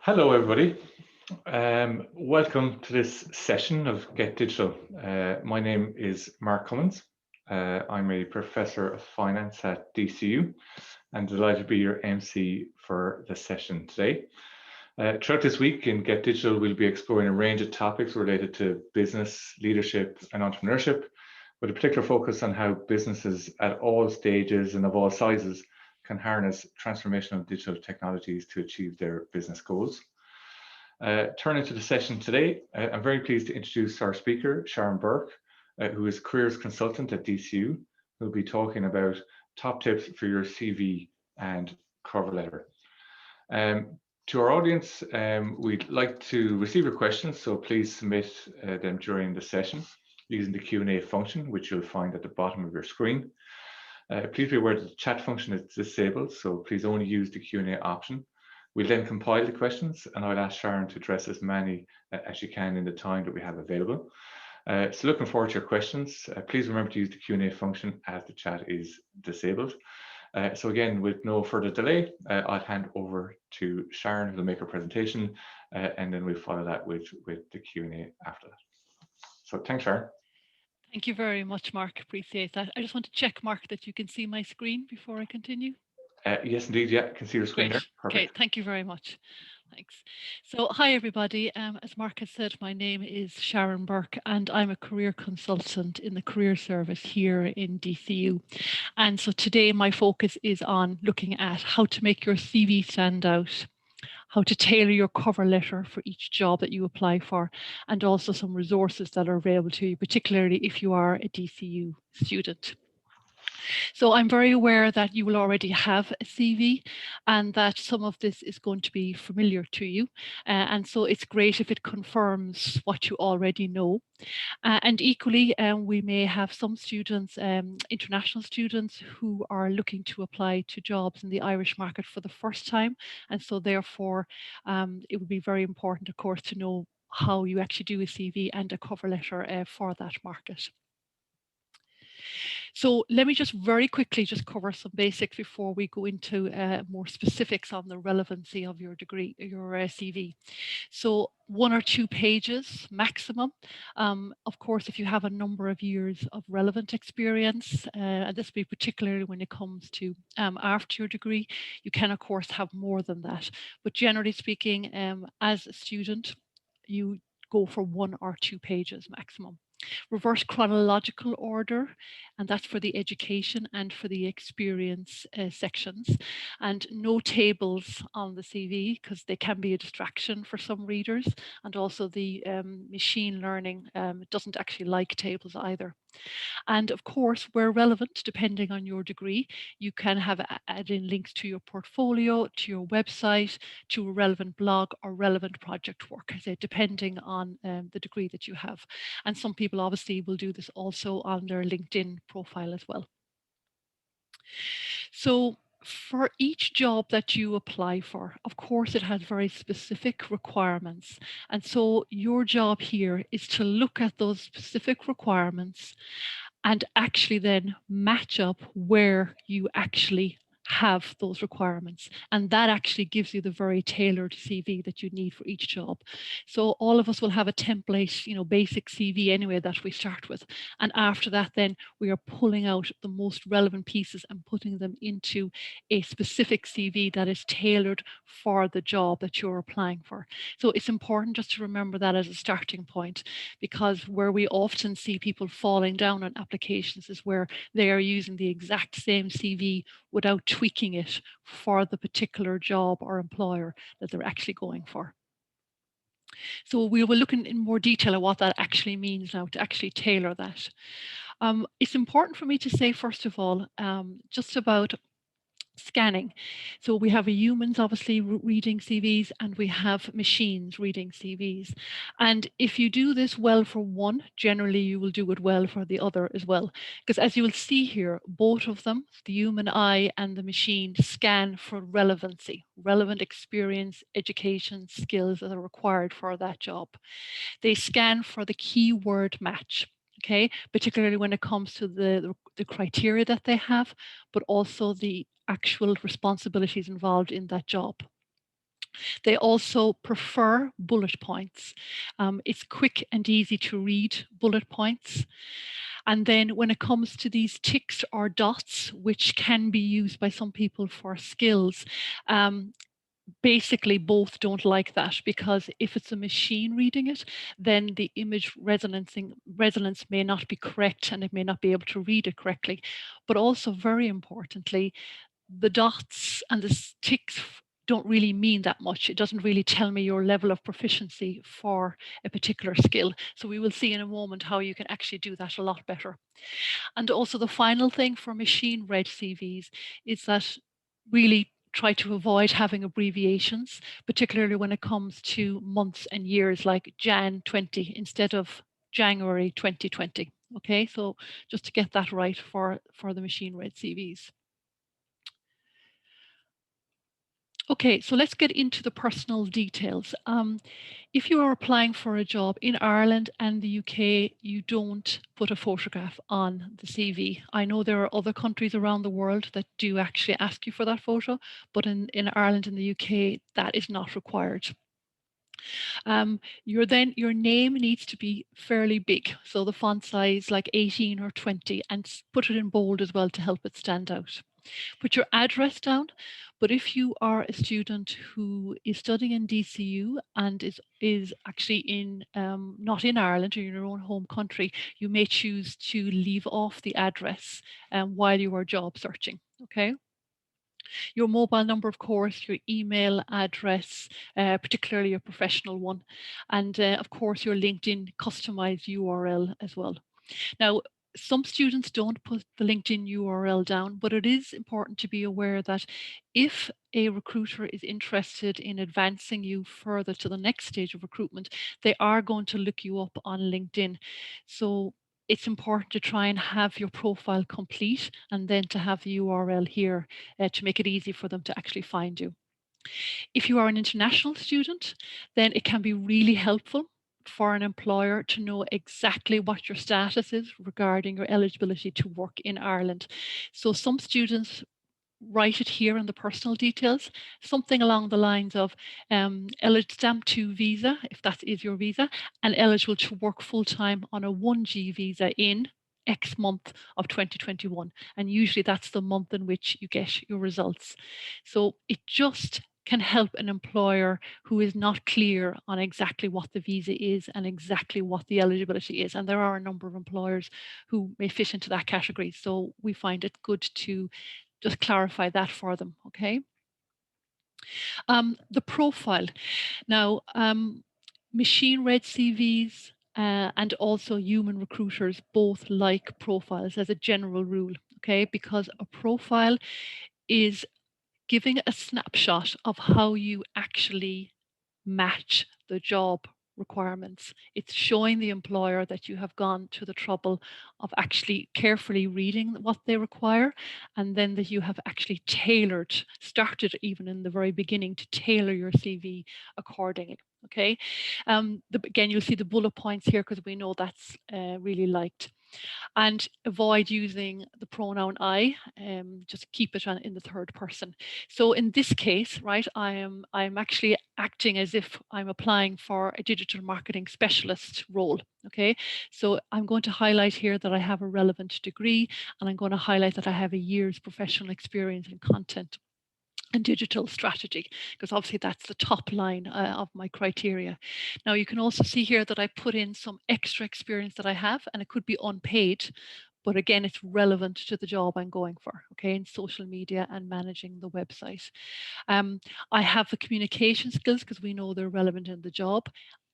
Hello, everybody. Welcome to this session of Get Digital. My name is Mark Cummins. I'm a professor of finance at DCU and delighted to be your MC for the session today. Throughout this week in Get Digital, we'll be exploring a range of topics related to business, leadership, and entrepreneurship, with a particular focus on how businesses at all stages and of all sizes can harness transformational digital technologies to achieve their business goals. Turning to the session today, I'm very pleased to introduce our speaker, Sharon Burke, who is careers consultant at DCU, who'll be talking about top tips for your CV and cover letter. To our audience, we'd like to receive your questions, so please submit them during the session using the Q&A function, which you'll find at the bottom of your screen. Please be aware that the chat function is disabled, so please only use the Q&A option. We'll then compile the questions, and I'll ask Sharon to address as many as she can in the time that we have available. So looking forward to your questions. Please remember to use the Q&A function as the chat is disabled. So again, with no further delay, I'll hand over to Sharon, who will make her presentation, and then we'll follow that with the Q&A after that. So thanks, Sharon. Thank you very much, Mark. Appreciate that. I just want to check, Mark, that you can see my screen before I continue. Yes, indeed. Yeah, I can see your screen there. Perfect. Okay, thank you very much. Thanks. So, hi, everybody. As Mark has said, my name is Sharon Burke, and I'm a career consultant in the career service here in DCU. And so today my focus is on looking at how to make your CV stand out, how to tailor your cover letter for each job that you apply for, and also some resources that are available to you, particularly if you are a DCU student. So I'm very aware that you will already have a CV and that some of this is going to be familiar to you. And so it's great if it confirms what you already know. And equally, we may have some students, international students, who are looking to apply to jobs in the Irish market for the first time. And so therefore, it would be very important, of course, to know how you actually do a CV and a cover letter for that market. So let me just very quickly just cover some basics before we go into more specifics on the relevancy of your degree, your CV. So 1 or 2 pages maximum. Of course, if you have a number of years of relevant experience, and this will be particularly when it comes to after your degree, you can of course have more than that. But generally speaking, as a student, you go for 1 or 2 pages maximum. Reverse chronological order, and that's for the education and for the experience sections, and no tables on the CV because they can be a distraction for some readers, and also the machine learning doesn't actually like tables either. And of course, where relevant, depending on your degree, you can have add in links to your portfolio, to your website, to a relevant blog or relevant project work, depending on the degree that you have. And some people obviously will do this also on their LinkedIn profile as well. So for each job that you apply for, of course, it has very specific requirements. And so your job here is to look at those specific requirements and actually then match up where you actually have those requirements. And that actually gives you the very tailored CV that you need for each job. So all of us will have a template, basic CV anyway that we start with. And after that, then we are pulling out the most relevant pieces and putting them into a specific CV that is tailored for the job that you're applying for. So it's important just to remember that as a starting point, because where we often see people falling down on applications is where they are using the exact same CV without tweaking it for the particular job or employer that they're actually going for. So we will look in more detail at what that actually means now to actually tailor that. It's important for me to say, first of all, just about scanning. So we have humans obviously reading CVs and we have machines reading CVs. And if you do this well for one, generally you will do it well for the other as well. Because as you will see here, both of them, the human eye and the machine, scan for relevancy, relevant experience, education, skills that are required for that job. They scan for the keyword match. Okay, particularly when it comes to the criteria that they have, but also the actual responsibilities involved in that job. They also prefer bullet points. It's quick and easy to read bullet points. And then when it comes to these ticks or dots, which can be used by some people for skills, basically both don't like that, because if it's a machine reading it, then the image resonance may not be correct and it may not be able to read it correctly. But also, very importantly, the dots and the ticks don't really mean that much. It doesn't really tell me your level of proficiency for a particular skill. So we will see in a moment how you can actually do that a lot better. And also, the final thing for machine read CVs is that really try to avoid having abbreviations, particularly when it comes to months and years, like Jan 20 instead of January 2020. Okay, so just to get that right for the machine read CVs. Okay, so let's get into the personal details. If you are applying for a job in Ireland and the UK, you don't put a photograph on the CV. I know there are other countries around the world that do actually ask you for that photo, but in Ireland and the UK, that is not required. Your name needs to be fairly big, so the font size like 18 or 20, and put it in bold as well to help it stand out. Put your address down, but if you are a student who is studying in DCU and is actually in not in Ireland or in your own home country, you may choose to leave off the address while you are job searching. Okay. Your mobile number, of course, your email address, particularly your professional one, and of course your LinkedIn customized URL as well. Now, some students don't put the LinkedIn URL down, but it is important to be aware that if a recruiter is interested in advancing you further to the next stage of recruitment, they are going to look you up on LinkedIn. So it's important to try and have your profile complete and then to have the URL here to make it easy for them to actually find you. If you are an international student, then it can be really helpful for an employer to know exactly what your status is regarding your eligibility to work in Ireland. So some students write it here in the personal details, something along the lines of stamp 2 visa, if that is your visa, and eligible to work full-time on a 1G visa in X month of 2021. And usually that's the month in which you get your results. So it just can help an employer who is not clear on exactly what the visa is and exactly what the eligibility is. And there are a number of employers who may fit into that category. So we find it good to just clarify that for them, okay? The profile. Now, machine read CVs and also human recruiters both like profiles as a general rule, okay? Because a profile is giving a snapshot of how you actually match the job requirements. It's showing the employer that you have gone to the trouble of actually carefully reading what they require, and then that you have actually started even in the very beginning to tailor your CV accordingly. Okay. Again, you'll see the bullet points here because we know that's really liked. And avoid using the pronoun I, just keep it in the third person. So in this case, right, I'm actually acting as if I'm applying for a digital marketing specialist role, okay? So I'm going to highlight here that I have a relevant degree, and I'm going to highlight that I have a year's professional experience in content and digital strategy, because obviously that's the top line of my criteria. Now you can also see here that I put in some extra experience that I have, and it could be unpaid, but again, it's relevant to the job I'm going for, okay, in social media and managing the website. I have the communication skills because we know they're relevant in the job.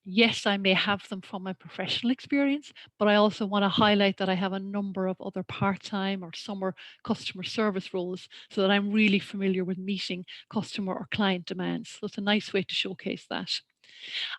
Yes, I may have them from my professional experience, but I also want to highlight that I have a number of other part-time or summer customer service roles so that I'm really familiar with meeting customer or client demands. So it's a nice way to showcase that.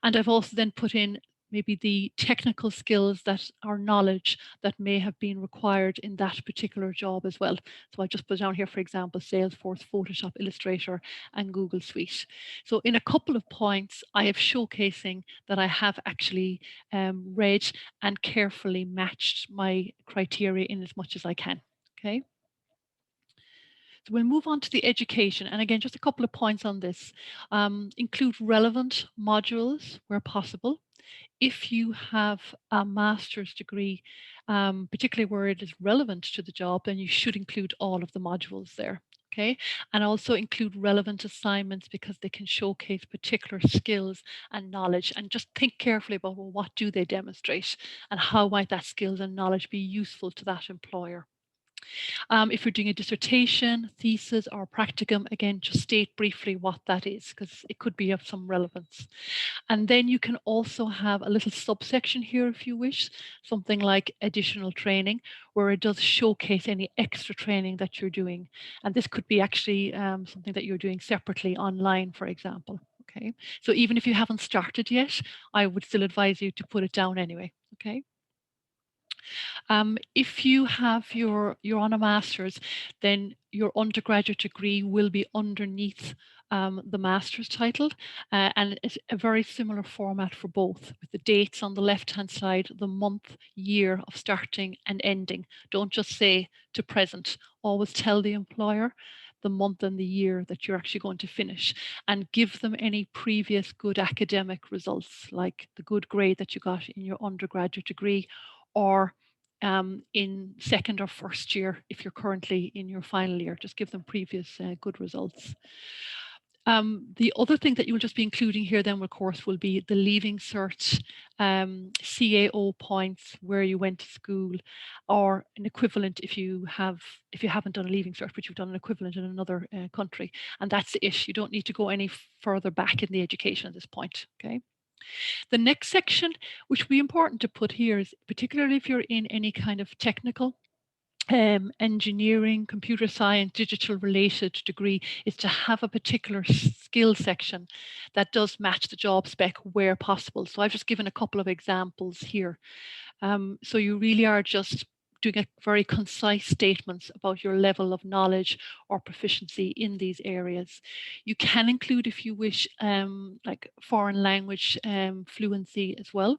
And I've also then put in maybe the technical skills that or knowledge that may have been required in that particular job as well. So I just put down here, for example, Salesforce, Photoshop, Illustrator, and Google Suite. So in a couple of points, I have showcasing that I have actually read and carefully matched my criteria in as much as I can. Okay. So we'll move on to the education. And again, just a couple of points on this. Include relevant modules where possible. If you have a master's degree, particularly where it is relevant to the job, then you should include all of the modules there. Okay, and also include relevant assignments because they can showcase particular skills and knowledge. And just think carefully about, well, what do they demonstrate and how might that skills and knowledge be useful to that employer. If you're doing a dissertation, thesis, or practicum, again, just state briefly what that is because it could be of some relevance. And then you can also have a little subsection here if you wish, something like additional training, where it does showcase any extra training that you're doing. And this could be actually something that you're doing separately online, for example. Okay, so even if you haven't started yet, I would still advise you to put it down anyway. Okay. If you have you're on a master's, then your undergraduate degree will be underneath the master's title, and it's a very similar format for both, with the dates on the left-hand side, the month, year of starting and ending. Don't just say to present. Always tell the employer the month and the year that you're actually going to finish, and give them any previous good academic results, like the good grade that you got in your undergraduate degree, or in second or first year if you're currently in your final year. Just give them previous good results. The other thing that you'll just be including here then, of course, will be the leaving cert, CAO points, where you went to school, or an equivalent if you haven't done a leaving cert, but you've done an equivalent in another country. And that's it. You don't need to go any further back in the education at this point. Okay. The next section, which will be important to put here, is particularly if you're in any kind of technical engineering, computer science, digital related degree, is to have a particular skill section that does match the job spec where possible. So I've just given a couple of examples here. So you really are just doing a very concise statements about your level of knowledge or proficiency in these areas. You can include, if you wish, like foreign language fluency as well,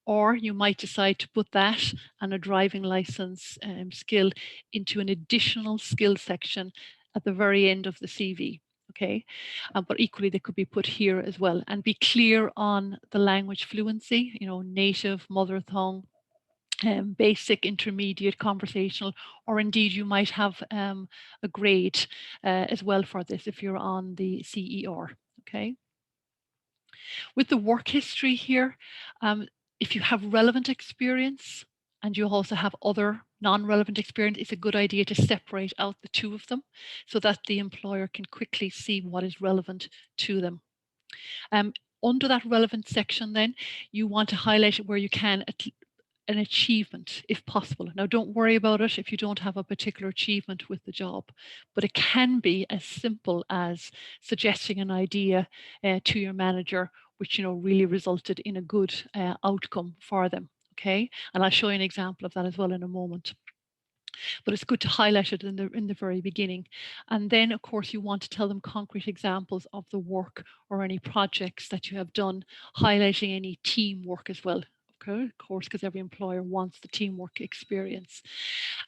or you might decide to put that and a driving license skill into an additional skill section at the very end of the CV. Okay, but equally they could be put here as well, and be clear on the language fluency, native, mother tongue, basic, intermediate, conversational, or indeed you might have a grade as well for this if you're on the CER. Okay. With the work history here, if you have relevant experience and you also have other non-relevant experience, it's a good idea to separate out the two of them so that the employer can quickly see what is relevant to them. Under that relevant section, then you want to highlight it where you can an achievement if possible. Now, don't worry about it if you don't have a particular achievement with the job, but it can be as simple as suggesting an idea to your manager, which really resulted in a good outcome for them. Okay, and I'll show you an example of that as well in a moment. But it's good to highlight it in the very beginning. And then, of course, you want to tell them concrete examples of the work or any projects that you have done, highlighting any teamwork as well. Okay, of course, because every employer wants the teamwork experience.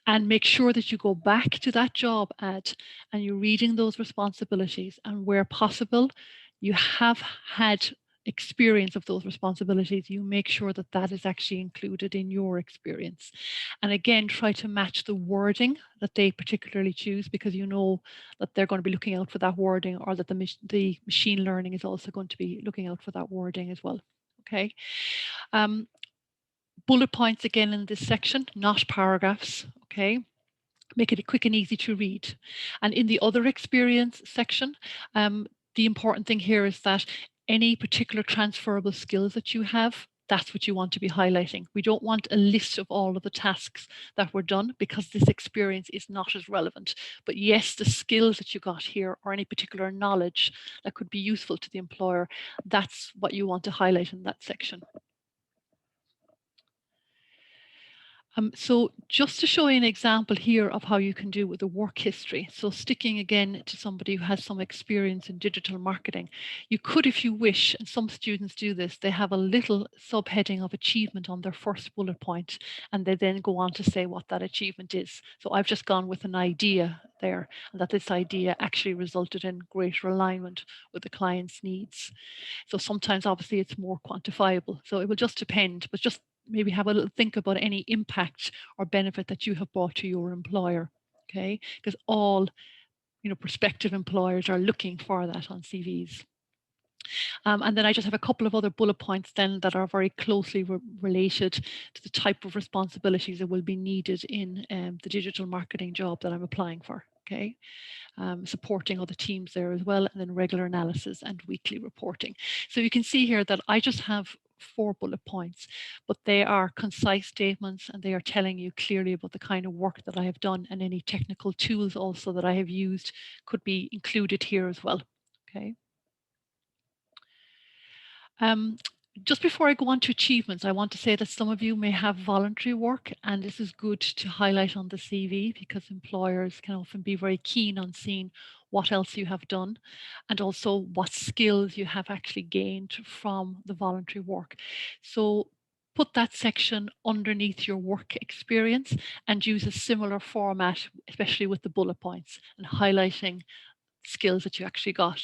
And make sure that you go back to that job ad and you're reading those responsibilities, and where possible, you have had experience of those responsibilities, you make sure that that is actually included in your experience. And again, try to match the wording that they particularly choose, because you know that they're going to be looking out for that wording, or that the machine learning is also going to be looking out for that wording as well. Okay. Bullet points again in this section, not paragraphs. Okay. Make it quick and easy to read. And in the other experience section, the important thing here is that any particular transferable skills that you have, that's what you want to be highlighting. We don't want a list of all of the tasks that were done, because this experience is not as relevant. But yes, the skills that you got here, or any particular knowledge that could be useful to the employer, that's what you want to highlight in that section. So just to show you an example here of how you can do with the work history. So sticking again to somebody who has some experience in digital marketing, you could, if you wish, and some students do this, they have a little subheading of achievement on their first bullet point, and they then go on to say what that achievement is. So I've just gone with an idea there, and that this idea actually resulted in greater alignment with the client's needs. So sometimes obviously it's more quantifiable. So it will just depend, but just maybe have a little think about any impact or benefit that you have brought to your employer. Okay, because all prospective employers are looking for that on CVs. And then I just have a couple of other bullet points then that are very closely related to the type of responsibilities that will be needed in the digital marketing job that I'm applying for. Okay. Supporting other teams there as well, and then regular analysis and weekly reporting. So you can see here that I just have 4 bullet points, but they are concise statements and they are telling you clearly about the kind of work that I have done, and any technical tools also that I have used could be included here as well. Okay. Just before I go on to achievements, I want to say that some of you may have voluntary work, and this is good to highlight on the CV because employers can often be very keen on seeing what else you have done and also what skills you have actually gained from the voluntary work. So put that section underneath your work experience and use a similar format, especially with the bullet points and highlighting skills that you actually got.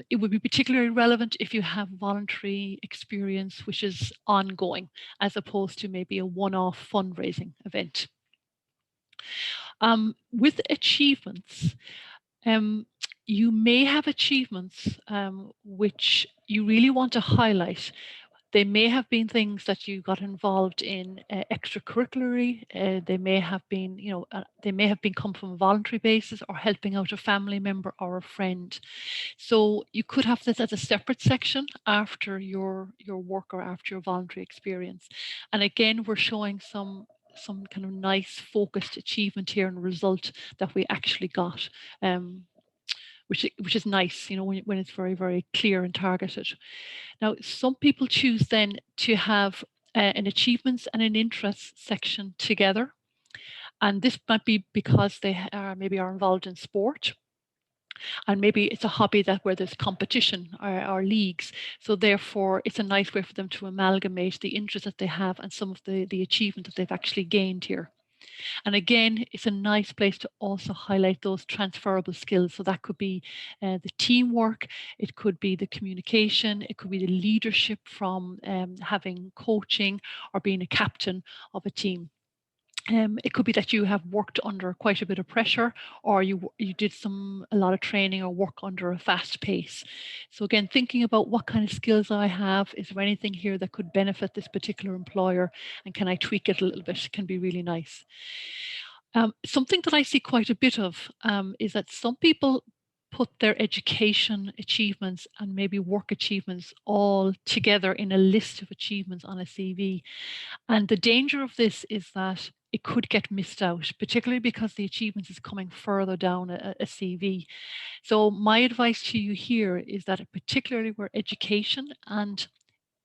It would be particularly relevant if you have voluntary experience which is ongoing, as opposed to maybe a one-off fundraising event. With achievements, you may have achievements which you really want to highlight. They may have been things that you got involved in extracurricularly. They may have been, they may have been come from a voluntary basis or helping out a family member or a friend. So you could have this as a separate section after your work or after your voluntary experience. And again, we're showing some kind of nice focused achievement here and result that we actually got. Which is nice, when it's very, very clear and targeted. Now, some people choose then to have an achievements and an interests section together. And this might be because they maybe are involved in sport. And maybe it's a hobby where there's competition or leagues. So therefore, it's a nice way for them to amalgamate the interest that they have and some of the achievement that they've actually gained here. And again, it's a nice place to also highlight those transferable skills. So that could be the teamwork, it could be the communication, it could be the leadership from having coaching or being a captain of a team. It could be that you have worked under quite a bit of pressure, or you did a lot of training or work under a fast pace. So again, thinking about what kind of skills I have, is there anything here that could benefit this particular employer, and can I tweak it a little bit, can be really nice. Something that I see quite a bit of is that some people put their education achievements and maybe work achievements all together in a list of achievements on a CV. And the danger of this is that it could get missed out, particularly because the achievements is coming further down a CV. So my advice to you here is that particularly where education and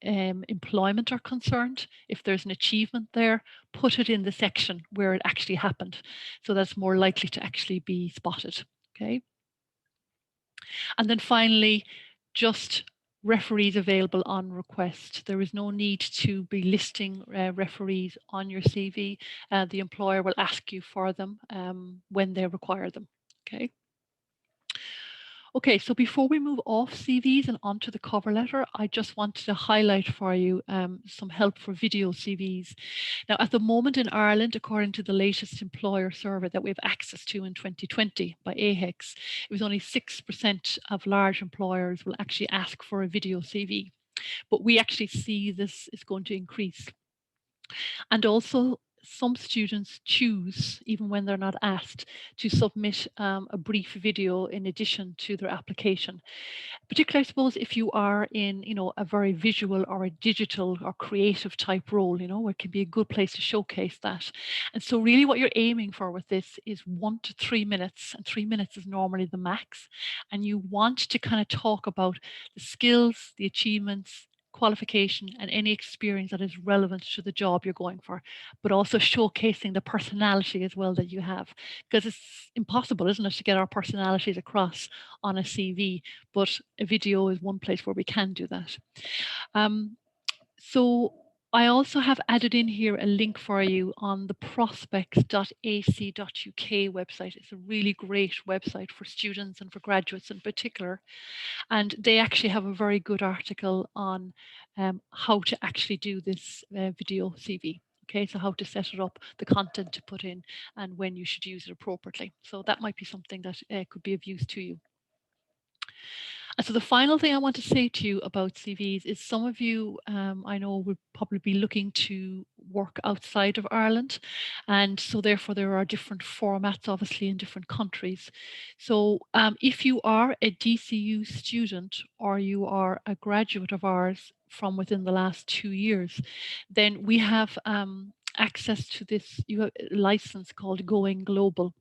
employment are concerned, if there's an achievement there, put it in the section where it actually happened. So that's more likely to actually be spotted. Okay. And then finally, just referees available on request. There is no need to be listing referees on your CV. The employer will ask you for them when they require them. Okay. Okay, so before we move off CVs and onto the cover letter, I just wanted to highlight for you some help for video CVs. Now, at the moment in Ireland, according to the latest employer survey that we have access to in 2020 by AHEX, it was only 6% of large employers will actually ask for a video CV. But we actually see this is going to increase. And also, some students choose, even when they're not asked, to submit a brief video in addition to their application. Particularly, I suppose, if you are in, a very visual or a digital or creative type role, where it can be a good place to showcase that. And so really what you're aiming for with this is 1 to 3 minutes, and 3 minutes is normally the max. And you want to kind of talk about the skills, the achievements, qualification and any experience that is relevant to the job you're going for, but also showcasing the personality as well that you have. Because it's impossible, isn't it, to get our personalities across on a CV, but a video is one place where we can do that. So I also have added in here a link for you on the prospects.ac.uk website. It's a really great website for students and for graduates in particular. And they actually have a very good article on how to actually do this video CV. Okay, so how to set it up, the content to put in, and when you should use it appropriately. So that might be something that could be of use to you. And so the final thing I want to say to you about CVs is some of you, I know, will probably be looking to work outside of Ireland. And so therefore there are different formats, obviously, in different countries. So if you are a DCU student or you are a graduate of ours from within the last 2 years, then we have access to this license called Going Global.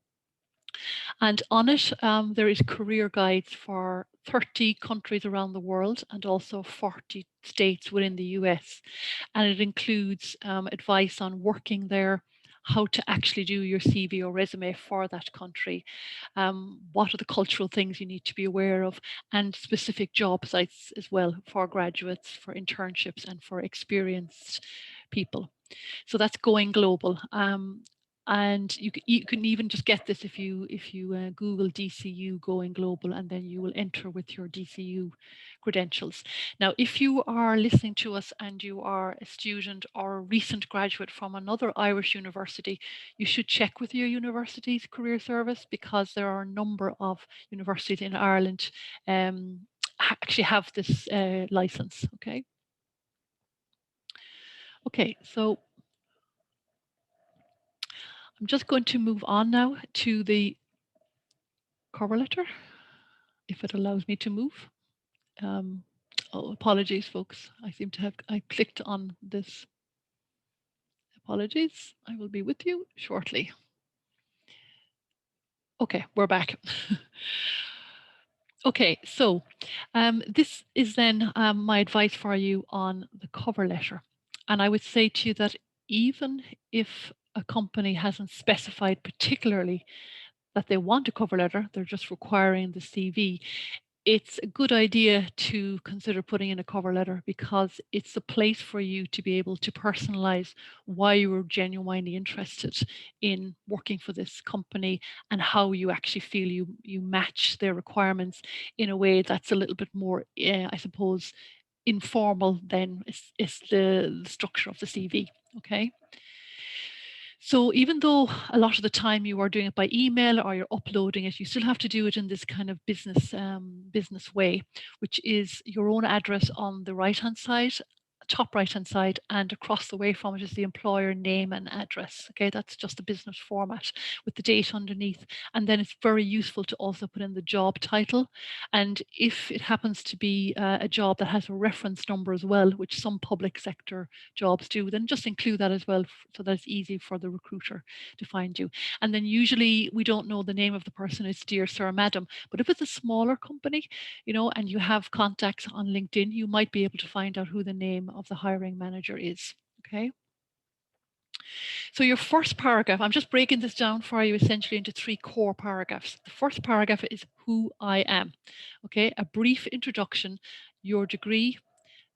And on it, there is career guides for 30 countries around the world and also 40 states within the US. And it includes advice on working there, how to actually do your CV or resume for that country, what are the cultural things you need to be aware of, and specific job sites as well for graduates, for internships, and for experienced people. So that's Going Global. And you can even just get this if you Google DCU Going Global, and then you will enter with your DCU credentials. Now, if you are listening to us and you are a student or a recent graduate from another Irish university, you should check with your university's career service, because there are a number of universities in Ireland actually have this license. Okay, so I'm just going to move on now to the cover letter, if it allows me to move. Oh, apologies, folks. I seem to have, I clicked on this. Apologies. I will be with you shortly. Okay, we're back. Okay, so this is then my advice for you on the cover letter. And I would say to you that even if a company hasn't specified particularly that they want a cover letter, they're just requiring the CV, it's a good idea to consider putting in a cover letter, because it's a place for you to be able to personalize why you were genuinely interested in working for this company and how you actually feel you match their requirements in a way that's a little bit more, I suppose, informal than is the structure of the CV. Okay. So even though a lot of the time you are doing it by email or you're uploading it, you still have to do it in this kind of business way, which is your own address on the right-hand side, top right-hand side, and across the way from it is the employer name and address. Okay, that's just a business format with the date underneath. And then it's very useful to also put in the job title. And if it happens to be a job that has a reference number as well, which some public sector jobs do, then just include that as well, so that it's easy for the recruiter to find you. And then usually we don't know the name of the person, it's dear sir or madam. But if it's a smaller company, and you have contacts on LinkedIn, you might be able to find out who the name of the hiring manager is. Okay. So your first paragraph, I'm just breaking this down for you essentially into 3 core paragraphs. The first paragraph is who I am. Okay, a brief introduction, your degree,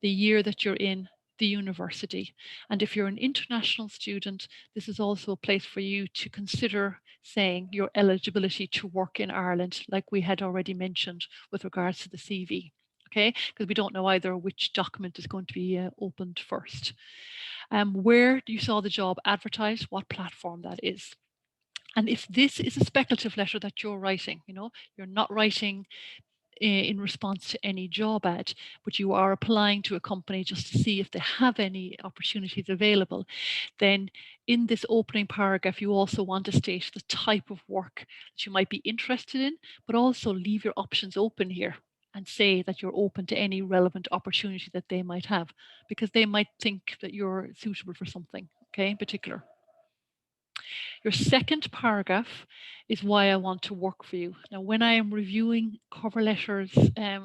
the year that you're in, the university. And if you're an international student, this is also a place for you to consider saying your eligibility to work in Ireland, like we had already mentioned with regards to the CV. Okay, because we don't know either which document is going to be opened first. Where you saw the job advertised, what platform that is. And if this is a speculative letter that you're writing, you're not writing in response to any job ad, but you are applying to a company just to see if they have any opportunities available, then in this opening paragraph, you also want to state the type of work that you might be interested in, but also leave your options open here and say that you're open to any relevant opportunity that they might have, because they might think that you're suitable for something, okay, in particular. Your second paragraph is why I want to work for you. Now, when I am reviewing cover letters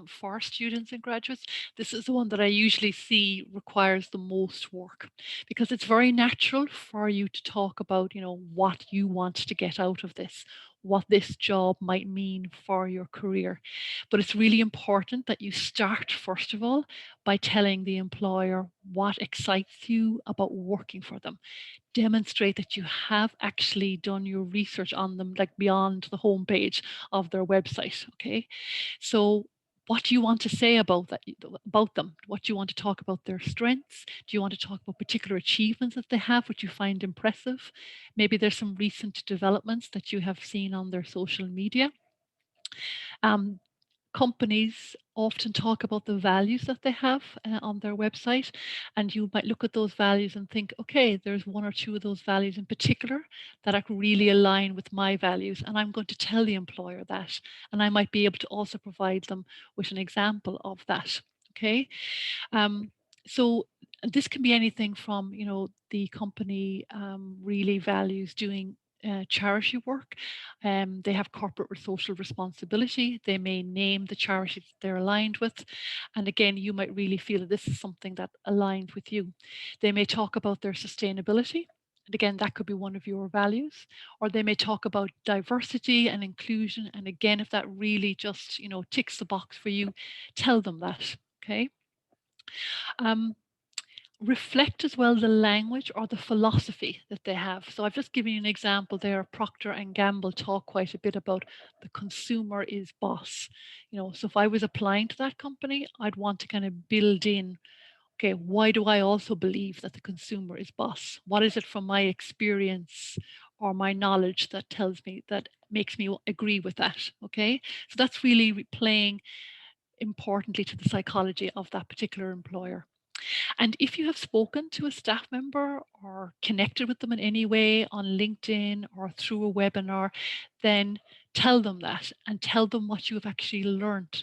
for students and graduates, this is the one that I usually see requires the most work, because it's very natural for you to talk about, what you want to get out of this, what this job might mean for your career. But it's really important that you start, first of all, by telling the employer what excites you about working for them. Demonstrate that you have actually done your research on them, like beyond the homepage of their website. Okay, so what do you want to say about them? What do you want to talk about their strengths? Do you want to talk about particular achievements that they have, which you find impressive? Maybe there's some recent developments that you have seen on their social media. Um, Companies often talk about the values that they have on their website, and you might look at those values and think, okay, there's one or two of those values in particular that really align with my values, and I'm going to tell the employer that, and I might be able to also provide them with an example of that. Okay, so this can be anything from, the company really values doing charity work. They have corporate social responsibility. They may name the charities they're aligned with. And again, you might really feel that this is something that aligns with you. They may talk about their sustainability. And again, that could be one of your values. Or they may talk about diversity and inclusion. And again, if that really just, ticks the box for you, tell them that. Okay. Um, Reflect as well the language or the philosophy that they have. So I've just given you an example there. Procter and Gamble talk quite a bit about the consumer is boss. So if I was applying to that company, I'd want to kind of build in, okay, why do I also believe that the consumer is boss? What is it from my experience or my knowledge that tells me, that makes me agree with that? Okay, so that's really playing importantly to the psychology of that particular employer. And if you have spoken to a staff member or connected with them in any way on LinkedIn or through a webinar, then tell them that, and tell them what you have actually learned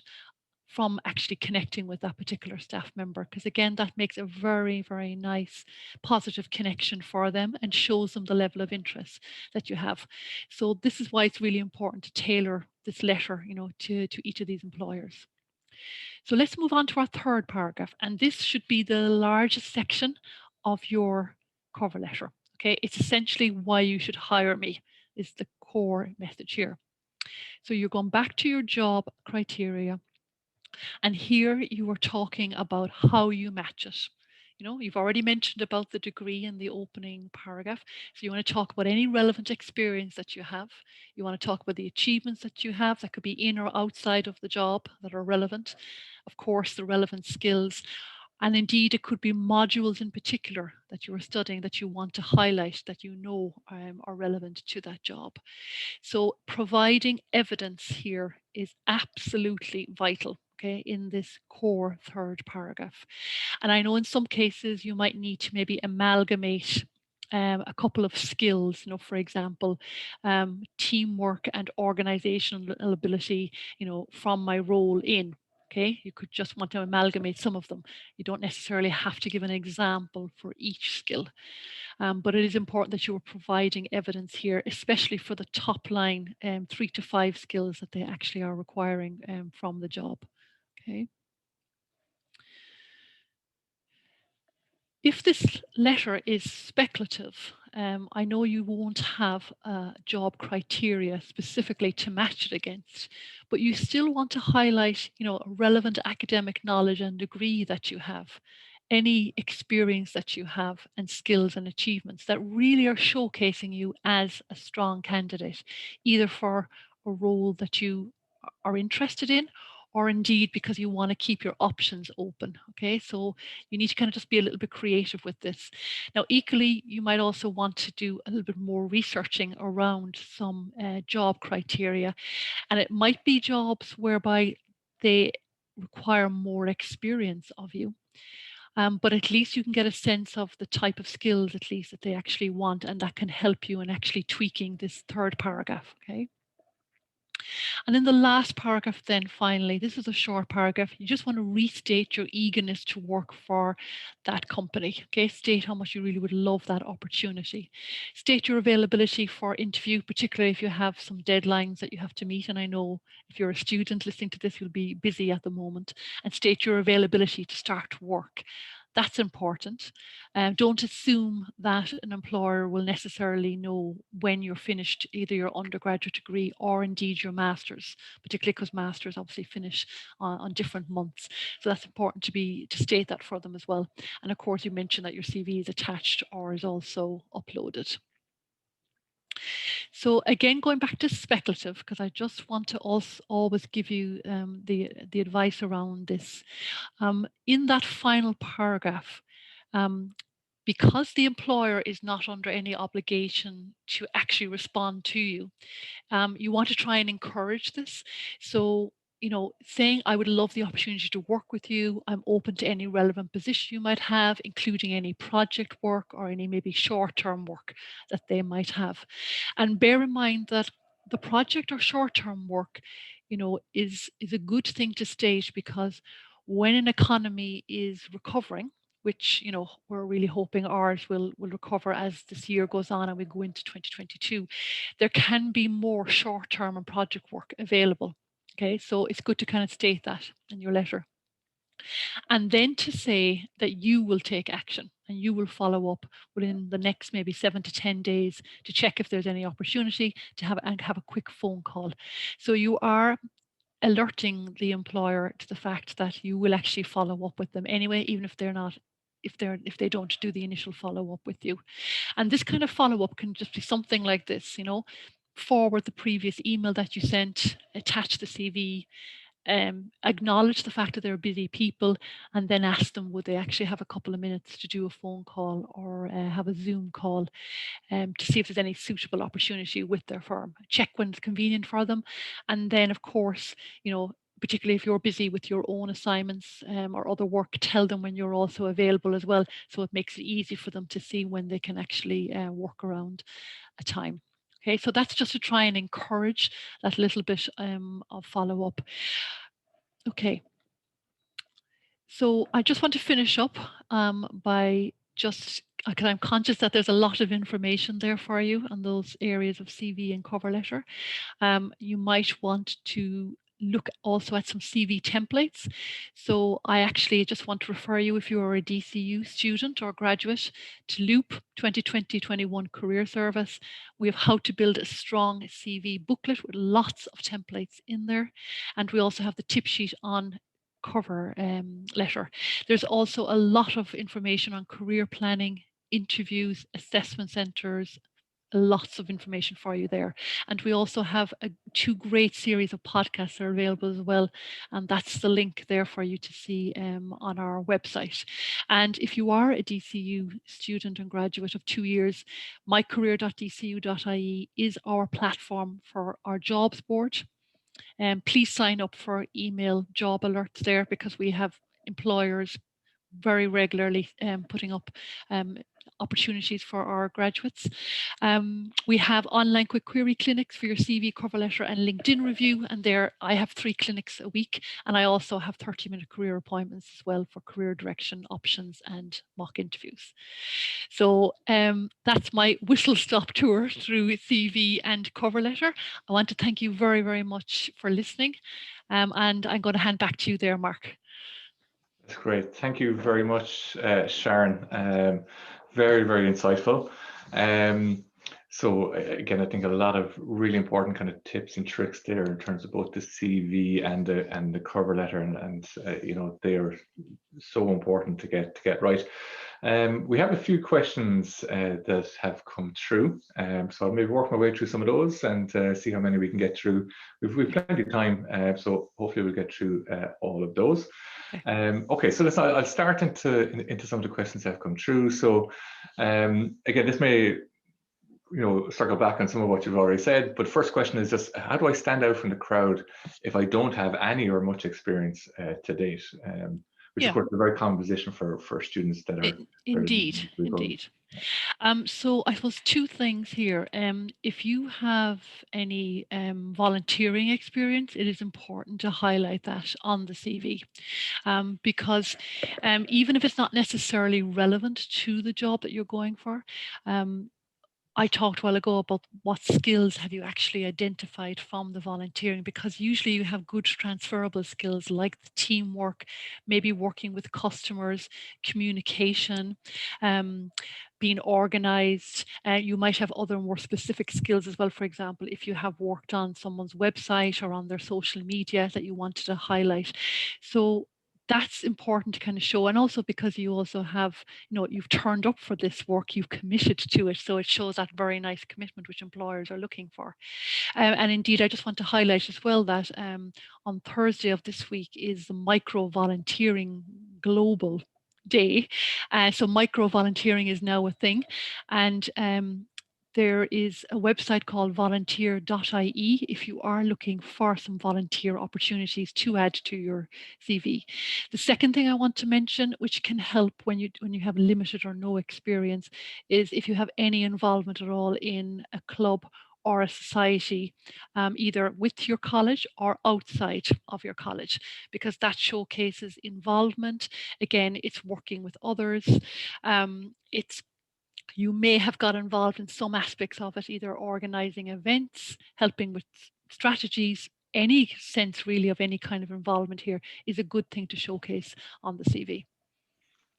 from actually connecting with that particular staff member. Because again, that makes a very, very nice positive connection for them and shows them the level of interest that you have. So this is why it's really important to tailor this letter, to each of these employers. So let's move on to our third paragraph. And this should be the largest section of your cover letter. Okay, it's essentially why you should hire me, is the core message here. So you're going back to your job criteria. And here you are talking about how you match it. You've already mentioned about the degree in the opening paragraph. So you want to talk about any relevant experience that you have. You want to talk about the achievements that you have that could be in or outside of the job that are relevant. Of course, the relevant skills. And indeed, it could be modules in particular that you are studying that you want to highlight that are relevant to that job. So providing evidence here is absolutely vital, okay, in this core third paragraph. And I know in some cases you might need to maybe amalgamate a couple of skills, for example, teamwork and organizational ability, from my role in. Okay, you could just want to amalgamate some of them. You don't necessarily have to give an example for each skill. But it is important that you are providing evidence here, especially for the top line 3 to 5 skills that they actually are requiring from the job. Okay. If this letter is speculative, I know you won't have a job criteria specifically to match it against, but you still want to highlight, relevant academic knowledge and degree that you have, any experience that you have, and skills and achievements that really are showcasing you as a strong candidate, either for a role that you are interested in, or indeed because you want to keep your options open. Okay, so you need to kind of just be a little bit creative with this. Now, equally, you might also want to do a little bit more researching around some job criteria. And it might be jobs whereby they require more experience of you. But at least you can get a sense of the type of skills, at least, that they actually want, and that can help you in actually tweaking this third paragraph. Okay. And in the last paragraph then, finally, this is a short paragraph, you just want to restate your eagerness to work for that company. Okay, state how much you really would love that opportunity. State your availability for interview, particularly if you have some deadlines that you have to meet. And I know if you're a student listening to this, you'll be busy at the moment. And state your availability to start work. That's important. Don't assume that an employer will necessarily know when you're finished either your undergraduate degree or indeed your master's, particularly because masters obviously finish on different months. So that's important to state that for them as well. And of course, you mentioned that your CV is attached or is also uploaded. So again, going back to speculative, because I just want to also always give you the advice around this. In that final paragraph, because the employer is not under any obligation to actually respond to you, you want to try and encourage this. So, saying, I would love the opportunity to work with you. I'm open to any relevant position you might have, including any project work or any maybe short-term work that they might have. And bear in mind that the project or short-term work, is a good thing to state, because when an economy is recovering, which we're really hoping ours will recover as this year goes on and we go into 2022, there can be more short-term and project work available. Okay, so it's good to kind of state that in your letter. And then to say that you will take action and you will follow up within the next maybe 7 to 10 days to check if there's any opportunity to have a quick phone call. So you are alerting the employer to the fact that you will actually follow up with them anyway, even if they don't do the initial follow-up with you. And this kind of follow-up can just be something like this, forward the previous email that you sent, attach the CV, acknowledge the fact that they're busy people, and then ask them would they actually have a couple of minutes to do a phone call or have a Zoom call to see if there's any suitable opportunity with their firm. Check when it's convenient for them. And then, of course, particularly if you're busy with your own assignments or other work, tell them when you're also available as well. So it makes it easy for them to see when they can actually work around a time. Okay, so that's just to try and encourage that little bit of follow-up. Okay, so I just want to finish up by just, because I'm conscious that there's a lot of information there for you on those areas of CV and cover letter. You might want to look also at some CV templates. So I actually just want to refer you, if you are a DCU student or graduate, to Loop 2020-21 Career Service. We have how to build a strong CV booklet with lots of templates in there. And we also have the tip sheet on cover letter. There's also a lot of information on career planning, interviews, assessment centres, lots of information for you there. And we also have two great series of podcasts that are available as well. And that's the link there for you to see on our website. And if you are a DCU student and graduate of 2 years, mycareer.dcu.ie is our platform for our jobs board. Please sign up for email job alerts there, because we have employers very regularly putting up opportunities for our graduates. We have online quick query clinics for your CV, cover letter and LinkedIn review. And there I have 3 clinics a week. And I also have 30-minute career appointments as well for career direction options and mock interviews. So that's my whistle-stop tour through CV and cover letter. I want to thank you very, very much for listening. And I'm going to hand back to you there, Mark. That's great. Thank you very much, Sharon. Very, very insightful. So again, I think a lot of really important kind of tips and tricks there in terms of both the CV and the cover letter, and they are so important to get right. We have a few questions that have come through, so I'll maybe work my way through some of those and see how many we can get through. We've plenty of time, so hopefully we'll get through all of those. Okay, so I'll start into some of the questions that have come through. So again, this may circle back on some of what you've already said, but first question is just, how do I stand out from the crowd if I don't have any or much experience to date? Which of course is a very common position for students that are indeed. So I suppose two things here. If you have any volunteering experience, it is important to highlight that on the CV, because even if it's not necessarily relevant to the job that you're going for, I talked a while ago about what skills have you actually identified from the volunteering, because usually you have good transferable skills like the teamwork, maybe working with customers, communication, um, being organized. You might have other more specific skills as well. For example, if you have worked on someone's website or on their social media that you wanted to highlight. So that's important to kind of show, and also because you also have, you've turned up for this work, you've committed to it, so it shows that very nice commitment which employers are looking for. And indeed, I just want to highlight as well that on Thursday of this week is the Micro Volunteering Global Day. So micro volunteering is now a thing, and there is a website called volunteer.ie if you are looking for some volunteer opportunities to add to your CV. The second thing I want to mention, which can help when you have limited or no experience, is if you have any involvement at all in a club or a society, either with your college or outside of your college, because that showcases involvement. Again, it's working with others. It's You may have got involved in some aspects of it, either organizing events, helping with strategies. Any sense really of any kind of involvement here is a good thing to showcase on the CV.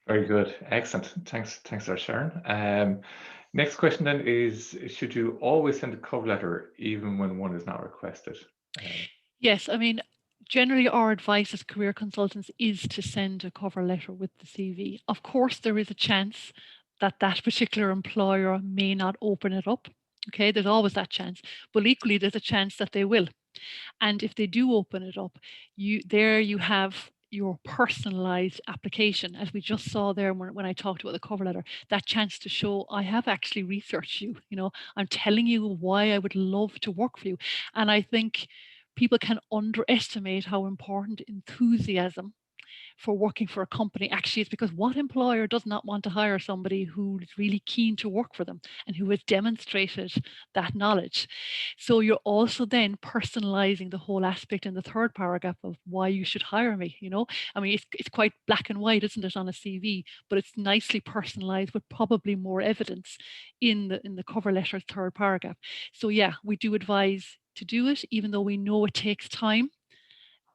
Very good. Excellent. Thanks there, Sharon. Next question then is, should you always send a cover letter even when one is not requested? Yes, I mean, generally our advice as career consultants is to send a cover letter with the CV. Of course, there is a chance that that particular employer may not open it up. Okay, there's always that chance, but equally there's a chance that they will. And if they do open it up, you have your personalized application, as we just saw there when I talked about the cover letter, that chance to show I have actually researched you. I'm telling you why I would love to work for you. And I think people can underestimate how important enthusiasm for working for a company actually is, because what employer does not want to hire somebody who is really keen to work for them and who has demonstrated that knowledge? So you're also then personalizing the whole aspect in the third paragraph of why you should hire me. I mean, it's quite black and white, isn't it, on a CV, but it's nicely personalized with probably more evidence in the cover letter third paragraph. So yeah, we do advise to do it, even though we know it takes time,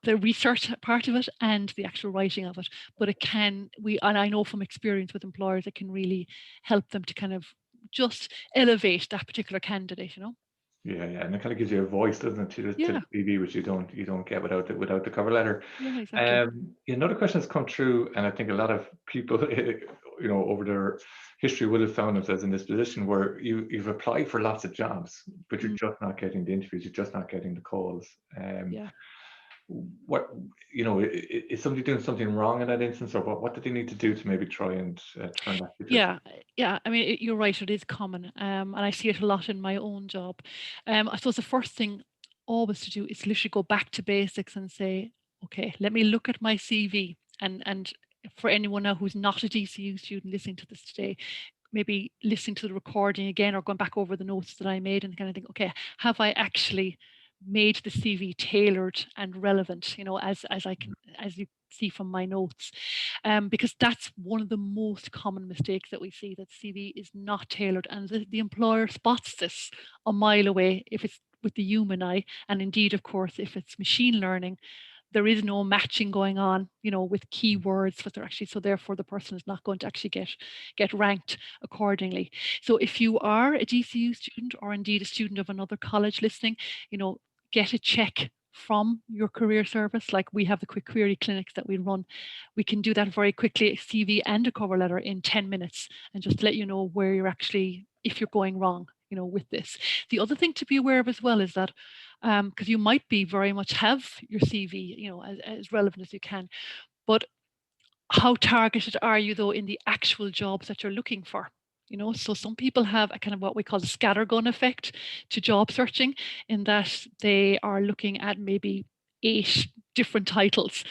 the research part of it and the actual writing of it. But and I know from experience with employers, it can really help them to kind of just elevate that particular candidate. Yeah, and it kind of gives you a voice, doesn't it, to Yeah, the CV, which you don't get without the cover letter. yeah, exactly. Another question has come through, and I think a lot of people, over their history would have found themselves in this position where you've applied for lots of jobs, but you're Mm, just not getting the interviews, you're just not getting the calls. yeah. What is somebody doing something wrong in that instance, or what do they need to do to maybe try and turn that situation? Yeah. I mean, you're right. It is common, and I see it a lot in my own job. I suppose the first thing always to do is literally go back to basics and say, okay, let me look at my CV. And for anyone now who's not a DCU student listening to this today, maybe listening to the recording again or going back over the notes that I made and kind of think, okay, have I actually made the CV tailored and relevant, as you see from my notes, because that's one of the most common mistakes that we see, that CV is not tailored, and the employer spots this a mile away if it's with the human eye, and indeed, of course, if it's machine learning, there is no matching going on, with keywords, what they're actually, so therefore the person is not going to actually get ranked accordingly. So if you are a DCU student or indeed a student of another college listening, get a check from your career service. Like we have the quick query clinics that we run. We can do that very quickly, a CV and a cover letter in 10 minutes, and just let you know where you're actually, if you're going wrong, with this. The other thing to be aware of as well is that, because you might be very much have your CV, as relevant as you can, but how targeted are you though in the actual jobs that you're looking for? So some people have a kind of what we call the scattergun effect to job searching, in that they are looking at maybe 8 different titles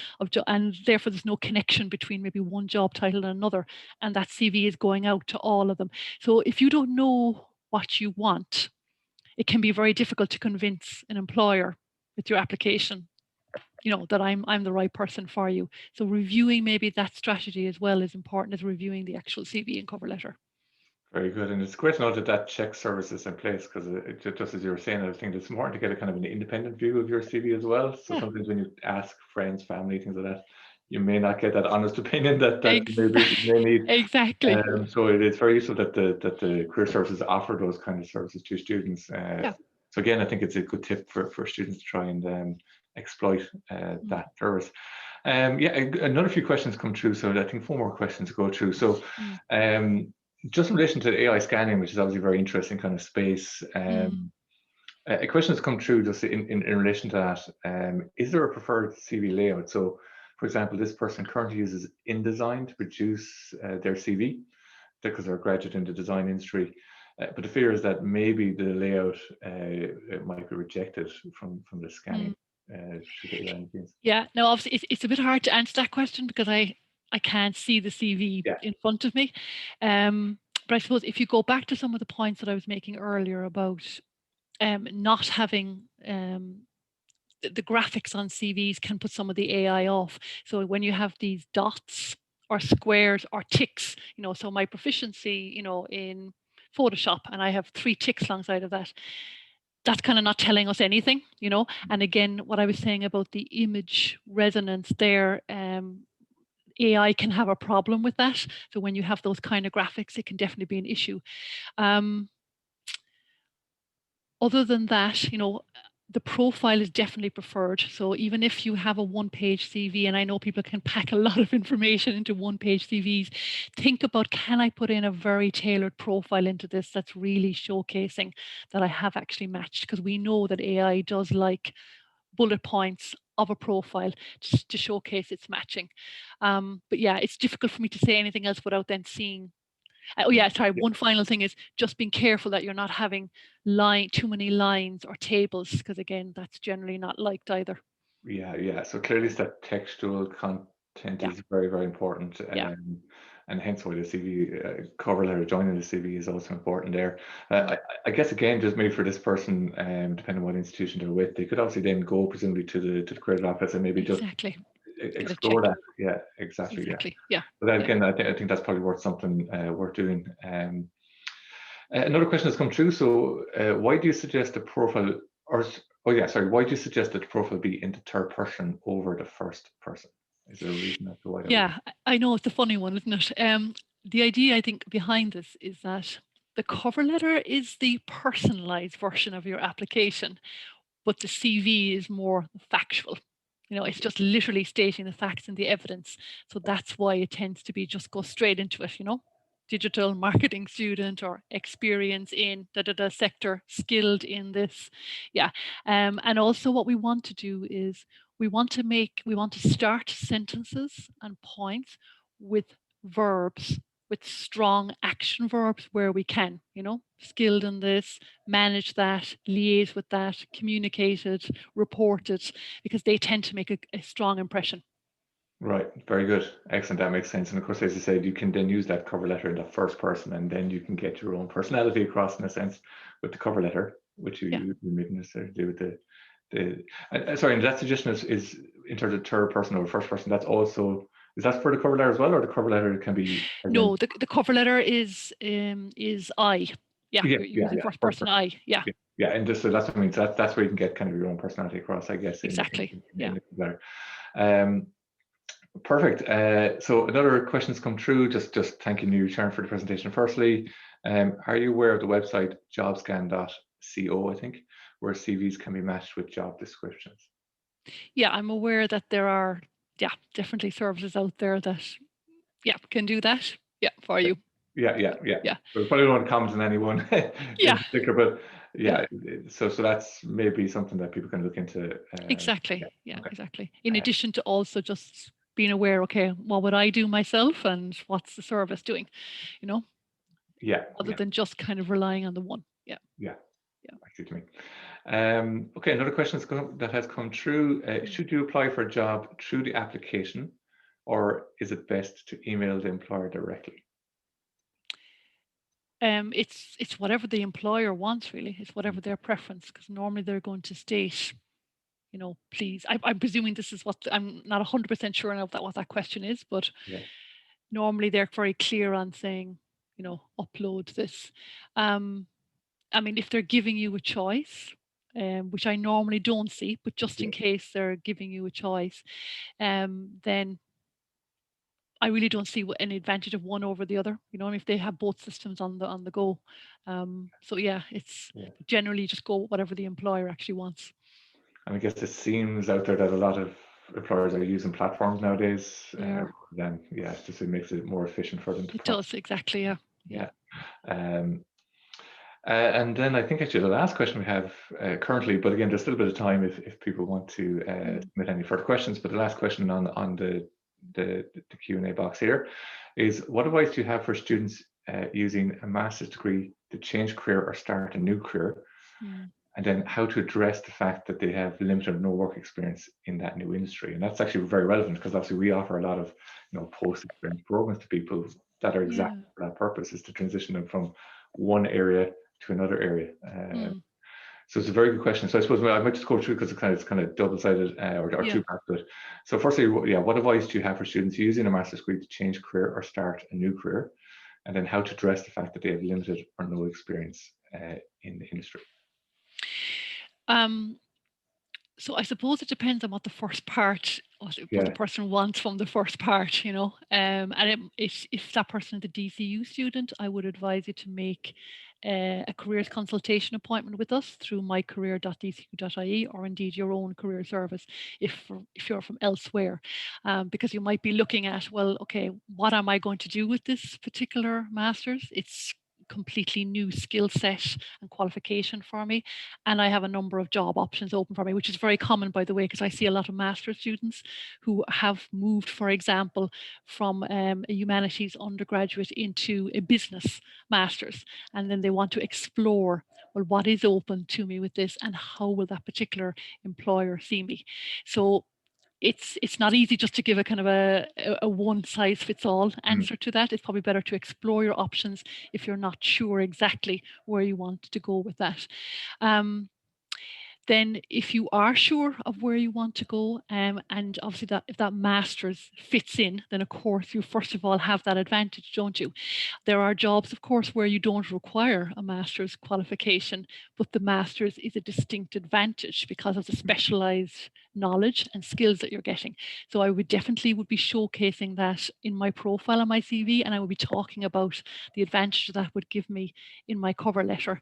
and therefore there's no connection between maybe one job title and another, and that CV is going out to all of them. So if you don't know what you want, it can be very difficult to convince an employer with your application, that I'm the right person for you. So reviewing maybe that strategy as well is important as reviewing the actual CV and cover letter. Very good, and it's great to know that check service is in place, because just as you were saying, I think it's important to get a kind of an independent view of your CV as well. So sometimes when you ask friends, family, things like that, you may not get that honest opinion that you may need. Exactly. So it is very useful that the career services offer those kind of services to students. So again, I think it's a good tip for students to try and exploit that service. Another few questions come through, so I think 4 more questions to go through. So just in relation to AI scanning, which is obviously a very interesting kind of space, a question has come through just in relation to that. Is there a preferred CV layout? So, for example, this person currently uses InDesign to produce their CV because they're a graduate in the design industry. But the fear is that maybe the layout might be rejected from the scanning. Yeah, no, obviously it's a bit hard to answer that question because I can't see the CV in front of me. But I suppose if you go back to some of the points that I was making earlier about not having the graphics on CVs can put some of the AI off. So when you have these dots or squares or ticks, so my proficiency, in Photoshop, and I have 3 ticks alongside of that, that's kind of not telling us anything, And again, what I was saying about the image resonance there, AI can have a problem with that. So when you have those kind of graphics, it can definitely be an issue. Other than that, the profile is definitely preferred. So even if you have a 1-page CV, and I know people can pack a lot of information into 1-page CVs, think about, can I put in a very tailored profile into this that's really showcasing that I have actually matched? Because we know that AI does like bullet points of a profile to showcase its matching. But yeah, it's difficult for me to say anything else without then seeing. One final thing is just being careful that you're not having too many lines or tables, because again, that's generally not liked either. So clearly that textual content is very, very important. And hence why the CV cover letter joining the CV is also important there. I guess again, just maybe for this person, depending on what institution they're with, they could obviously then go presumably to the credit office and maybe just explore that. Yeah, exactly. But again, I think that's probably worth something worth doing. Another question has come through. So why do you suggest the profile, why do you suggest that the profile be in the third person over the first person? Is there a reason as to why? I know it's a funny one, isn't it? The idea, I think, behind this is that the cover letter is the personalized version of your application, but the CV is more factual. It's just literally stating the facts and the evidence. So that's why it tends to be just go straight into it, digital marketing student or experience in the sector, skilled in this. And also what we want to do is we want to start sentences and points with verbs, with strong action verbs where we can, skilled in this, manage that, liaise with that, communicate it, report it, because they tend to make a strong impression. Right, very good, excellent. That makes sense. And of course, as you said, you can then use that cover letter in the first person, and then you can get your own personality across in a sense with the cover letter, which you maybe necessarily do with the. Sorry, and that suggestion is in terms of third person or first person. That's also. Is that for the cover letter as well, or the cover letter can be? No, the cover letter is I. You're using first person I. And just so that's what I mean. So that's where you can get kind of your own personality across, I guess. Exactly. In the cover letter. Perfect. So another question's come through. Just thanking you, Sharon, for the presentation. Firstly, are you aware of the website jobscan.co, I think, where CVs can be matched with job descriptions? Yeah, I'm aware that there are definitely services out there that can do that for you. Yeah. So probably don't want to comment on anyone in particular, but so that's maybe something that people can look into. Exactly. Exactly. In addition to also just being aware, okay, what would I do myself and what's the service doing, other than just kind of relying on the one. I see what you mean. Okay, another question that has come through. Should you apply for a job through the application, or is it best to email the employer directly? It's whatever the employer wants, really. It's whatever their preference, because normally they're going to state, please. I'm presuming this is what I'm not 100% sure of what that question is, but Yeah. normally they're very clear on saying, upload this. I mean, if they're giving you a choice, which I normally don't see, but just in case they're giving you a choice, then I really don't see any advantage of one over the other. If they have both systems on the go. So yeah, it's generally just go with whatever the employer actually wants. And I guess it seems out there that a lot of employers are using platforms nowadays. Then it makes it more efficient for them to. It does, exactly. Yeah. And then I think actually the last question we have currently, but again, there's still a bit of time if people want to submit any further questions. But the last question on the Q&A box here is, what advice do you have for students using a master's degree to change career or start a new career? And then how to address the fact that they have limited or no work experience in that new industry. And that's actually very relevant, because obviously we offer a lot of post-experience programs to people that are exactly for that purpose, is to transition them from one area to another area. So it's a very good question. So I suppose I might just go through, because it's kind of double-sided or two parts to it. So firstly, what advice do you have for students using a master's degree to change career or start a new career? And then how to address the fact that they have limited or no experience in the industry? So I suppose it depends on what the first part, what the person wants from the first part, and if that person is a DCU student, I would advise you to make a careers consultation appointment with us through mycareer.dcu.ie, or indeed your own career service if you're from elsewhere, because you might be looking at, well, okay, what am I going to do with this particular master's? It's completely new skill set and qualification for me, and I have a number of job options open for me, which is very common, by the way, because I see a lot of master's students who have moved, for example, from a humanities undergraduate into a business master's, and then they want to explore, well, what is open to me with this, and how will that particular employer see me? So it's not easy just to give a kind of a one size fits all answer to that. It's probably better to explore your options if you're not sure exactly where you want to go with that. Then if you are sure of where you want to go, and obviously that if that master's fits in, then of course you first of all have that advantage, don't you? There are jobs, of course, where you don't require a master's qualification, but the master's is a distinct advantage because of the specialized knowledge and skills that you're getting. So I would be showcasing that in my profile on my CV, and I would be talking about the advantage that would give me in my cover letter.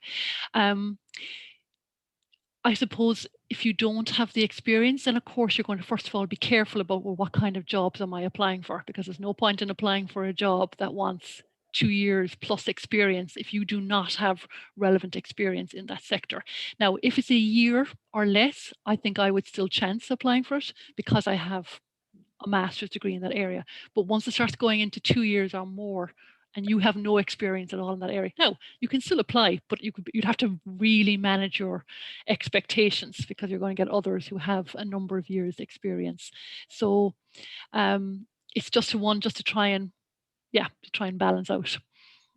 I suppose if you don't have the experience, then of course you're going to first of all be careful about, well, what kind of jobs am I applying for? Because there's no point in applying for a job that wants 2 years plus experience if you do not have relevant experience in that sector. Now, if it's a year or less, I think I would still chance applying for it because I have a master's degree in that area. But once it starts going into 2 years or more, and you have no experience at all in that area. Now, you can still apply, but you'd have to really manage your expectations, because you're going to get others who have a number of years experience. So it's just to try and balance out.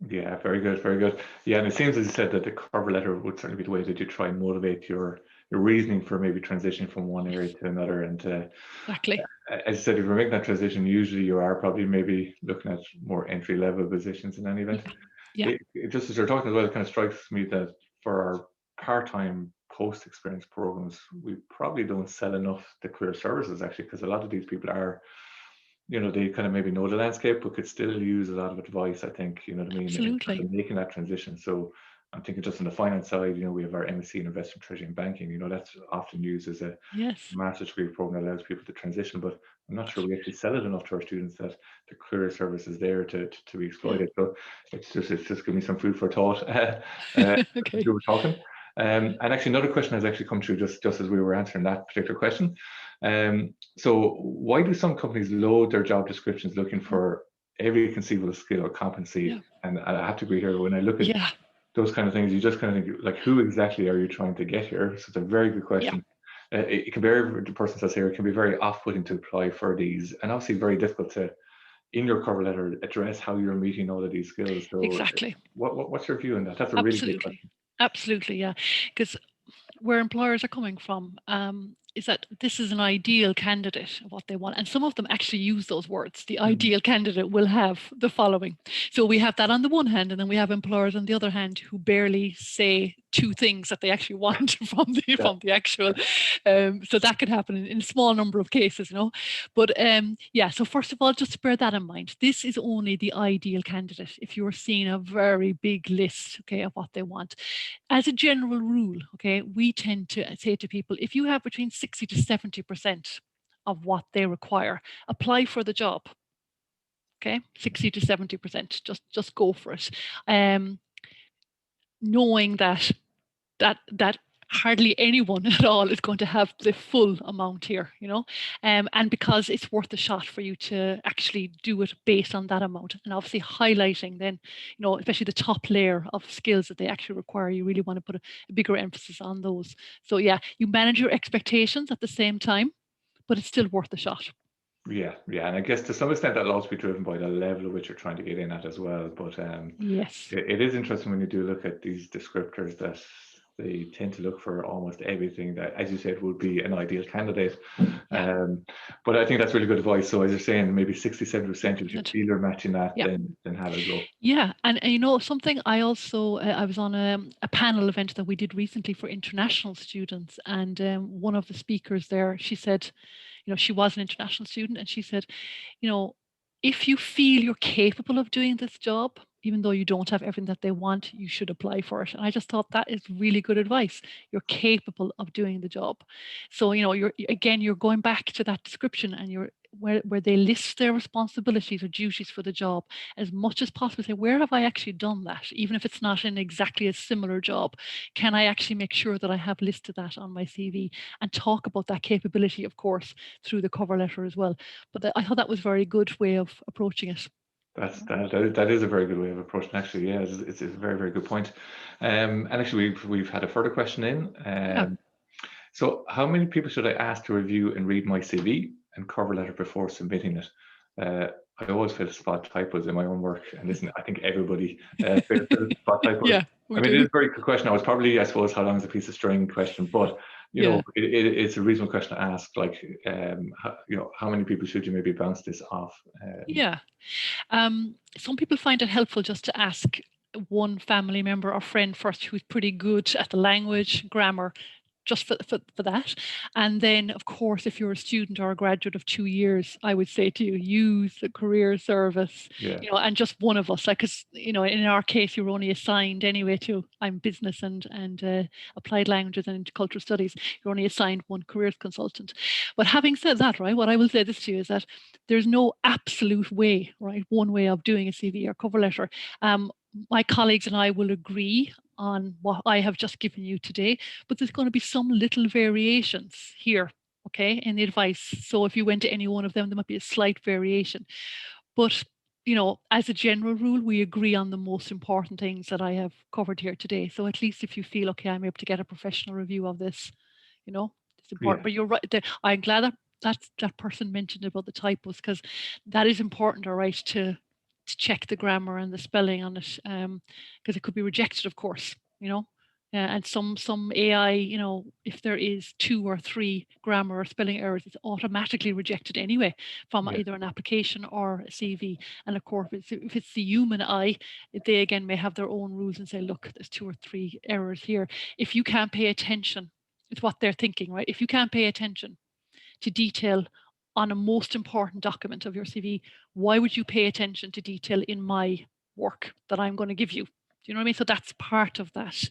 Yeah, very good, very good. Yeah, and it seems, as you said, that the cover letter would certainly be the way that you try and motivate your reasoning for maybe transitioning from one area to another. And exactly, as you said, if you're making that transition, usually you are probably maybe looking at more entry-level positions in any event. Yeah. It just as you're talking as well, it kind of strikes me that for our part-time post-experience programs, we probably don't sell enough the career services, actually, because a lot of these people are, they kind of maybe know the landscape, but could still use a lot of advice, I think, you know what I mean, Absolutely. in making that transition. So I'm thinking just on the finance side, we have our MSc in Investment Treasury and Banking, that's often used as a master's degree program that allows people to transition, but I'm not sure we actually sell it enough to our students that the career service is there to be exploited. So it's just giving me some food for thought. Okay. We were talking. And actually another question has actually come through just as we were answering that particular question. So why do some companies load their job descriptions looking for every conceivable skill or competency? And I have to agree here, when I look at those kind of things, you just kind of think, like, who exactly are you trying to get here? So it's a very good Yeah, question. It can be very, the person says here, it can be very off-putting to apply for these, and obviously very difficult to, in your cover letter, address how you're meeting all of these skills. So exactly. what's your view on that? That's a really good Absolutely. question. Absolutely, yeah. Because where employers are coming from is that this is an ideal candidate of what they want. And some of them actually use those words. The Mm, ideal candidate will have the following. So we have that on the one hand, and then we have employers on the other hand who barely say two things that they actually want yeah, from the actual. So that could happen in a small number of cases, you know. But yeah, so first of all, just bear that in mind. This is only the ideal candidate if you're seeing a very big list, okay, of what they want. As a general rule, okay, we tend to say to people, if you have between 60 to 70% of what they require, apply for the job. Okay, 60 to 70%, just go for it. Knowing that hardly anyone at all is going to have the full amount here, you know, and because it's worth a shot for you to actually do it based on that amount, and obviously highlighting then, you know, especially the top layer of skills that they actually require, you really want to put a bigger emphasis on those. So yeah, you manage your expectations at the same time, but it's still worth a shot. yeah, yeah. And I guess to some extent that'll also be driven by the level at which you're trying to get in at as well. But Yes. it is interesting when you do look at these descriptors that they tend to look for almost everything that, as you said, would be an ideal candidate. Yeah. But I think that's really good advice. So as you're saying, maybe 60, 70%, if you Excellent. feel you're matching that, Yeah. then have a go. Yeah, and you know something, I also I was on a panel event that we did recently for international students, and one of the speakers there, she said, you know, she was an international student, and she said, you know, if you feel you're capable of doing this job, even though you don't have everything that they want, you should apply for it. And I just thought that is really good advice. You're capable of doing the job. So, you know, you're going back to that description, and you're where they list their responsibilities or duties for the job as much as possible. Say, where have I actually done that? Even if it's not in exactly a similar job, can I actually make sure that I have listed that on my CV, and talk about that capability, of course, through the cover letter as well. But I thought that was a very good way of approaching it. That is a very good way of approaching. Actually, yeah, it's a very, very good point. And actually, we've had a further question in. Yeah. So how many people should I ask to review and read my CV and cover letter before submitting it? I always fail to spot typos in my own work, and listen, I think everybody fails to spot typos. Yeah, I we mean, it is do. a very good question. I was probably, I suppose, how long is a piece of string question, but you know, Yeah. it's a reasonable question to ask. Like, you know, how many people should you maybe bounce this off? Yeah. Some people find it helpful just to ask one family member or friend first who's pretty good at the language, grammar, just for that. And then, of course, if you're a student or a graduate of 2 years, I would say to you, use the career service, Yeah, you know, and just one of us, like, because, you know, in our case, you're only assigned anyway to, I'm business and applied languages and intercultural studies, you're only assigned one careers consultant. But having said that, right, what I will say this to you is that there's no absolute way, right, one way of doing a CV or cover letter. My colleagues and I will agree on what I have just given you today, but there's going to be some little variations here, okay, in the advice. So if you went to any one of them, there might be a slight variation. But, you know, as a general rule, we agree on the most important things that I have covered here today. So at least if you feel, okay, I'm able to get a professional review of this, you know, it's important. yeah, But you're right. I'm glad that person mentioned about the typos, because that is important, all right, to check the grammar and the spelling on it, because it could be rejected, of course, you know. And some AI, you know, if there is 2 or 3 grammar or spelling errors, it's automatically rejected anyway from yeah, either an application or a CV. And of course, if it's the human eye, they again may have their own rules and say, look, there's 2 or 3 errors here. If you can't pay attention, it's what they're thinking, right? If you can't pay attention to detail on a most important document of your CV, why would you pay attention to detail in my work that I'm going to give you? Do you know what I mean? So that's part of that.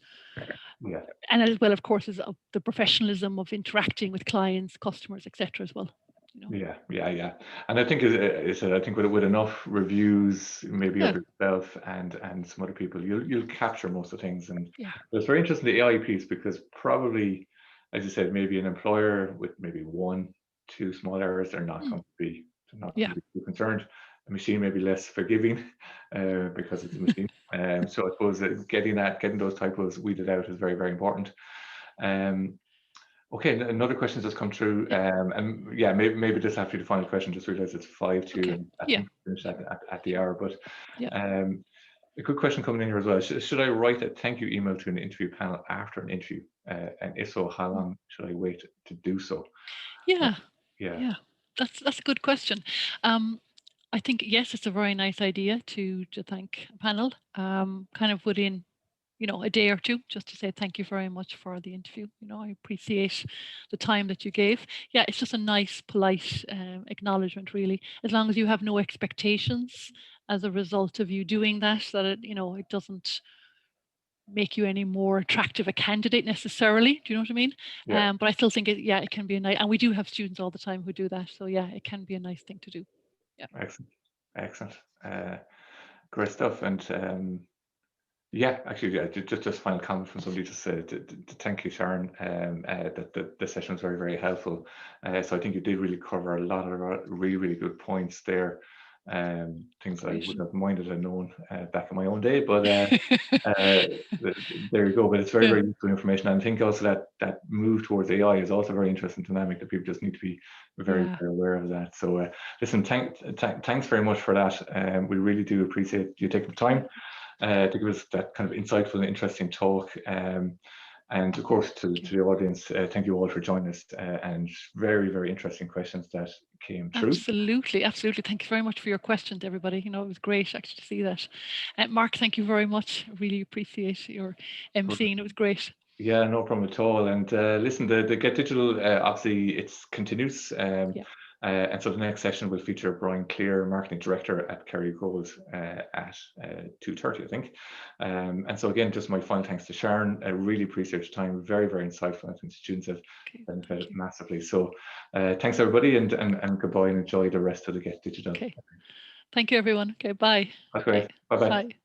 yeah. And as well, of course, is the professionalism of interacting with clients, customers, etc. as well. You know? Yeah, yeah, yeah. And I think I think with enough reviews, maybe Yeah, of yourself and some other people, you'll capture most of the things. And yeah. it's very interesting, the AI piece, because probably, as you said, maybe an employer with maybe 1, 2 small errors, they're not Mm, going to be they're not going yeah, to be too concerned. machine may be less forgiving because it's a machine. So I suppose getting those typos weeded out is very, very important. Okay, another question just come through, and yeah, maybe this after the final question. Just realised it's 5 to, Okay. and I Yeah. think we finished at the hour. But Yeah. a good question coming in here as well. Should I write a thank you email to an interview panel after an interview? And if so, how long should I wait to do so? Yeah. Yeah. Yeah. That's a good question. I think yes, it's a very nice idea to thank a panel, kind of within a day or two, just to say thank you very much for the interview. I appreciate the time that you gave. Yeah, it's just a nice, polite acknowledgement, really. As long as you have no expectations as a result of you doing that, that it doesn't make you any more attractive a candidate necessarily. Do you know what I mean? Yeah. But I still think it can be a nice, and we do have students all the time who do that. So yeah, it can be a nice thing to do. Yeah. Excellent. Great stuff. And yeah, actually, yeah, just final comment from somebody just to thank you, Sharon. That the session was very, very helpful. So I think you did really cover a lot of really, really good points there. Things that I wouldn't have minded and known back in my own day, but there you go. But it's very, very useful information. And I think also that move towards AI is also very interesting dynamic that people just need to be very, very aware of that. So listen, thanks very much for that. We really do appreciate you taking the time to give us that kind of insightful and interesting talk. And of course, to the audience, thank you all for joining us and very, very interesting questions that came through. Absolutely, absolutely. Thank you very much for your questions, everybody. It was great actually to see that. Mark, thank you very much. I really appreciate your emceeing. It was great. Yeah, no problem at all. And listen, the GETDigital, obviously, it continues. And so the next session will feature Brian Clear, Marketing Director at Kerry Gold at 2:30, I think. And so again, just my final thanks to Sharon. I really appreciate your time. Very, very insightful. I think students have benefited massively. So thanks, everybody, and goodbye, and enjoy the rest of the GETDigital. Okay. Thank you, everyone. Okay, bye. That's great. Bye-bye. Bye.